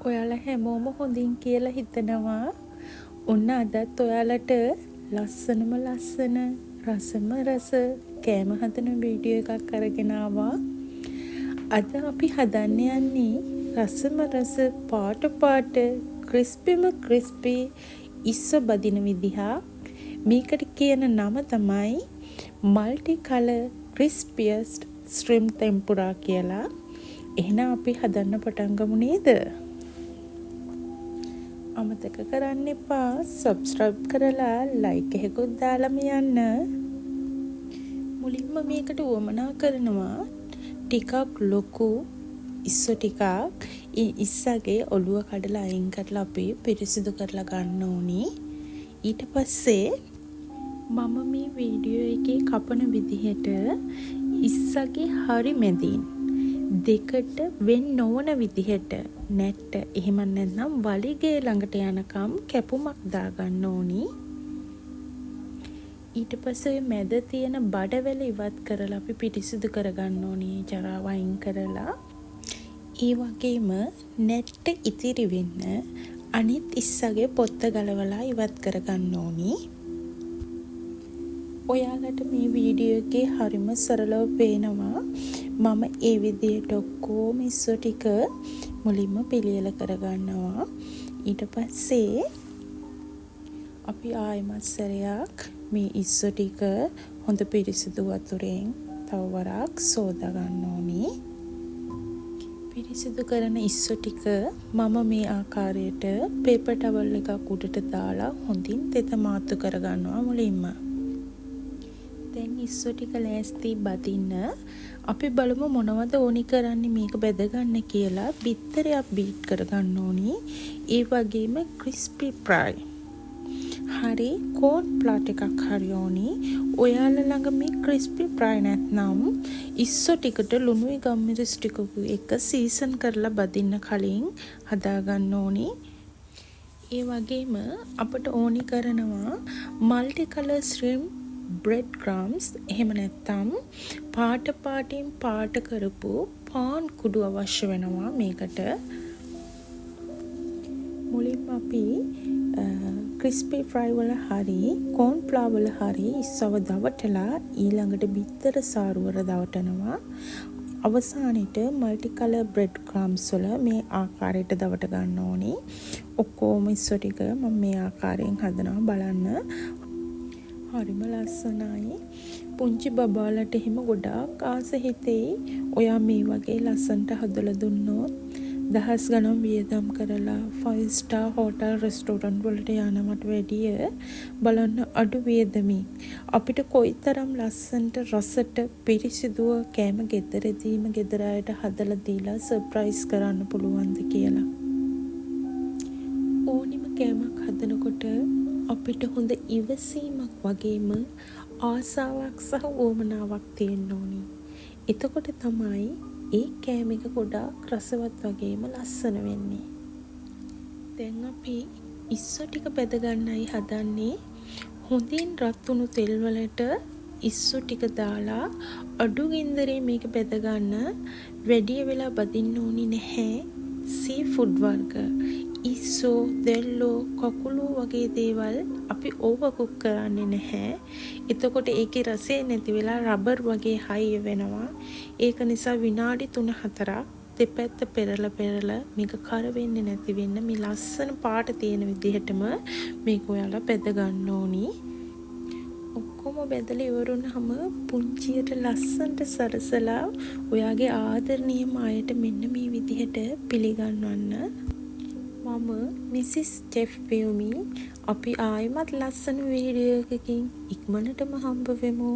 ඔයාලා හැමෝම හොඳින් කියලා හිතනවා. ඔන්න අදත් ඔයාලට ලස්සනම ලස්සන රසම රස කෑම හදන වීඩියෝ එකක් අරගෙන ආවා. අද අපි හදන්න යන්නේ රසම රස පාට ක්‍රිස්පිම ක්‍රිස්පි ඉස්ස බදින විදිහ. මේකට කියන නම තමයි මල්ටි කලර් ක්‍රිස්පියස්ට් ශ්‍රිම්ප් ටෙම්පුරා කියලා. එහෙනම් අපි හදන්න පටන් ගමු නේද? අමතක කරන්න එපා සබ්ස්ක්‍රයිබ් කරලා ලයික් එකකුත් දාලම යන්න. මුලින්ම මේකට උවමනා කරනවා ටිකක් ලොකු ඉස්සෝ ටිකක්. ඒ ඉස්සගේ ඔළුව කඩලා අයින් කරලා අපි පිරිසිදු කරලා ගන්න ඕනි. ඊට පස්සේ මම මේ වීඩියෝ එකේ කපන විදිහට ඉස්සගේ හරි මැදින් දෙකට වෙන් නොවන විදිහට නැට්ට එහෙම නැත්නම් වලිගේ ළඟට යනකම් කැපුමක් දාගන්න ඕනි. ඊට පස්සේ මැද තියෙන බඩවැල ඉවත් කරලා අපි පිරිසිදු කරගන්න ඕනි ජරාව අයින් කරලා. ඒ වගේම නැට්ට ඉතිරි වෙන්න අනිත් ඉස්සගේ පොත්ත ගලවලා ඉවත් කරගන්න ඕනි. ඔයාලට මේ වීඩියෝ එකේ හරිම සරලව පේනවා. මම ඒ විදිහට ඔක්කොම ඉස්සෝ ටික මුලින්ම පිළියෙල කරගන්නවා. ඊට පස්සේ අපි ආයෙමත් සැරයක් මේ ඉස්සෝ ටික හොඳ පිරිසිදු වතුරෙන් තව වරක් සෝදා ගන්න ඕනි. පිරිසිදු කරන ඉස්සෝ ටික මම මේ ආකාරයට පේපර් ටවල් එකක් උඩට දාලා හොඳින් තෙත මාතු කරගන්නවා මුලින්ම. දැන් ඉස්සෝ ටික ලෑස්ති බදින්න. අපි බලමු මොනවද ඕනි කරන්නේ මේක බෙදගන්න කියලා. බිත්තරයක් බීට් කරගන්න ඕනි. ඒ වගේම ක්‍රිස්පි ප්‍රයි හරි කෝන් ප්ලාට් එකක් හරි ඕනි. ඔයාලා ළඟ මේ ක්‍රිස්පි ප්‍රයි නැත්නම් ඉස්සෝ ටිකට ලුණුයි ගම්මිරිස් ටිකකුයි එක සීසන් කරලා බදින්න කලින් හදාගන්න ඕනි. ඒ වගේම අපට ඕනි කරනවා මල්ටි කලර් ශ්‍රිම්ප් බ්‍රෙඩ් ක්‍රම්ස් එහෙම නැත්නම් පාටින් පාට කරපු පාන් කුඩු අවශ්‍ය වෙනවා මේකට. මුලින්ම අපි ක්‍රිස්පි ෆ්‍රයි වල හරි කෝන් ෆ්ලවර් වල හරි ඉස්සව දවටලා ඊළඟට බිත්තර සාරුවර දවටනවා. අවසානෙට මල්ටි කලර් බ්‍රෙඩ් ක්‍රම්ස් වල මේ ආකාරයට දවට ගන්න ඕනි. ඔක්කොම ඉස්සෝ ටික මම මේ ආකාරයෙන් හදනවා බලන්න. හරිම ලස්සනයි. පුංචි බබාලට එහෙම ගොඩාක් ආස හිතෙයි. ඔයා මේ වගේ ලස්සනට හදලා දුන්නොත් දහස් ගණන් වියදම් කරලා 5 star hotel restaurant වලට යනවට වැඩිය බලන්න අඩු වියදමින් අපිට කොයිතරම් ලස්සනට රසට පිරිසිදුව කෑම ගෙදරදීම ගෙදර අයට හදලා දීලා සර්ප්‍රයිස් කරන්න පුළුවන්ද කියලා. ඕනිම කෑමක් හදනකොට අපිට හොඳ ඉවසීමක් වගේම ආසාවක් සහ උවමනාවක් තියෙන්න ඕනි. එතකොට තමයි ඒ කෑම එක ගොඩාක් රසවත් වගේම ලස්සන වෙන්නේ. දැන් අපි ඉස්සෝ ටික බෙද ගන්නයි හදන්නේ. හොඳින් රත් වුණු තෙල් වලට ඉස්සෝ ටික දාලා අඩු ගින්දරේ මේක බෙද ගන්න. වැඩි වෙලා බදින්න ඕනි නැහැ. සී ෆුඩ් වර්ග ඉස්සෝ දෙල්ලෝ කකුළු වගේ දේවල් අපි ඕවර් කුක් කරන්නේ නැහැ. එතකොට ඒකේ රසය නැති වෙලා රබර් වගේ හයි වෙනවා. ඒක නිසා විනාඩි 3-4ක් දෙපැත්ත පෙරලා මේක කර වෙන්නේ නැති වෙන්න මේ ලස්සන පාට තියෙන විදිහටම මේක ඔයාලා බෙද ගන්න ඕනි. ඔක්කොම බෙදලා ඉවරුනහම පුංචියට ලස්සනට සරසලා ඔයාගේ ආදරණීය අයට මෙන්න මේ විදිහට පිළිගන්වන්න. මම මිසිස් චෙෆ් පියුමි. අපි ආයෙමත් ලස්සන වීඩියෝ එකකින් ඉක්මනටම හම්බ වෙමු.